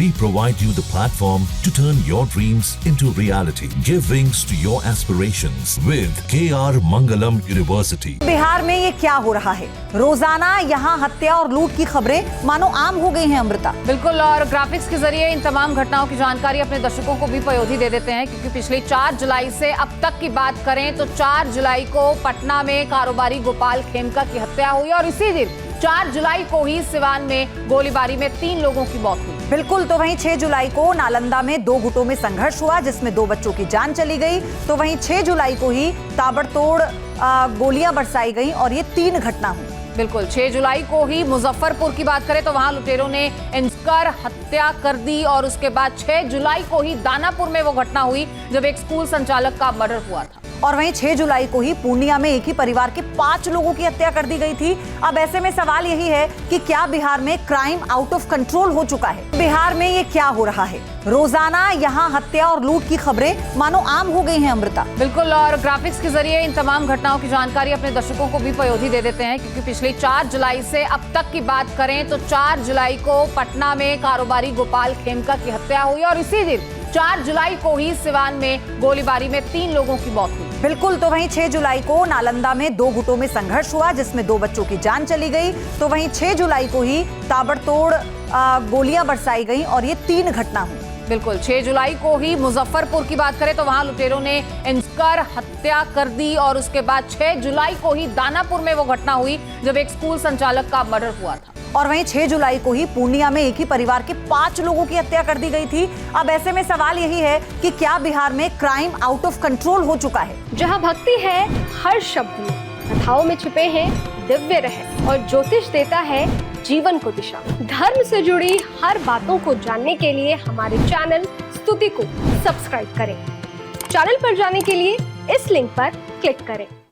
We provide you the platform to turn your dreams into reality. Give wings to your aspirations with KR Mangalam University. Bihar में ये क्या हो रहा है? रोजाना यहाँ हत्या और लूट की खबरें मानो आम हो गई हैं अमृता। बिल्कुल, और ग्राफिक्स के जरिए इन तमाम घटनाओं की जानकारी अपने दर्शकों को भी पयोधी दे देते हैं, क्योंकि पिछले 4 जुलाई से अब तक की बात करें तो 4 जुलाई को पटना में कारोबारी गोपाल खेमका की हत्या हुई और इसी दिन 4 जुलाई को ही सिवान में गोलीबारी में 3 लोगों की मौत हुई। बिल्कुल, तो वहीं 6 जुलाई को नालंदा में 2 गुटों में संघर्ष हुआ जिसमें 2 बच्चों की जान चली गई। तो वहीं 6 जुलाई को ही ताबड़तोड़ गोलियां बरसाई गई और ये 3 घटना हुई। बिल्कुल, 6 जुलाई को ही मुजफ्फरपुर की बात करें तो वहां लुटेरों ने इंस्कर हत्या कर दी और उसके बाद 6 जुलाई को ही दानापुर में वो घटना हुई जब एक स्कूल संचालक का मर्डर हुआ था। और वहीं 6 जुलाई को ही पूर्णिया में एक ही परिवार के 5 लोगों की हत्या कर दी गई थी। अब ऐसे में सवाल यही है कि क्या बिहार में क्राइम आउट ऑफ कंट्रोल हो चुका है? बिहार में ये क्या हो रहा है? रोजाना यहाँ हत्या और लूट की खबरें मानो आम हो गई हैं अमृता। बिल्कुल, और ग्राफिक्स के जरिए इन तमाम घटनाओं की जानकारी अपने दर्शकों को भी पयोधी दे देते हैं, क्योंकि पिछले 4 जुलाई से अब तक की बात करें तो 4 जुलाई को पटना में कारोबारी गोपाल खेमका की हत्या हुई और इसी दिन 4 जुलाई को ही सिवान में गोलीबारी में 3 लोगों की मौत हुई। बिल्कुल, तो वहीं 6 जुलाई को नालंदा में 2 गुटों में संघर्ष हुआ जिसमें 2 बच्चों की जान चली गई। तो वहीं 6 जुलाई को ही ताबड़तोड़ गोलियां बरसाई गई और ये 3 घटना हुई। बिल्कुल, 6 जुलाई को ही मुजफ्फरपुर की बात करें तो वहां लुटेरों ने इंस्कर हत्या कर दी और उसके बाद 6 जुलाई को ही दानापुर में वो घटना हुई जब एक स्कूल संचालक का मर्डर हुआ था। और वहीं 6 जुलाई को ही पूर्णिया में एक ही परिवार के 5 लोगों की हत्या कर दी गई थी। अब ऐसे में सवाल यही है कि क्या बिहार में क्राइम आउट ऑफ कंट्रोल हो चुका है? जहां भक्ति है हर शब्द में, कथाओं में छिपे हैं दिव्य रहस्य और ज्योतिष देता है जीवन को दिशा। धर्म से जुड़ी हर बातों को जानने के लिए हमारे चैनल स्तुति को सब्सक्राइब करें। चैनल पर जाने के लिए इस लिंक पर क्लिक करें।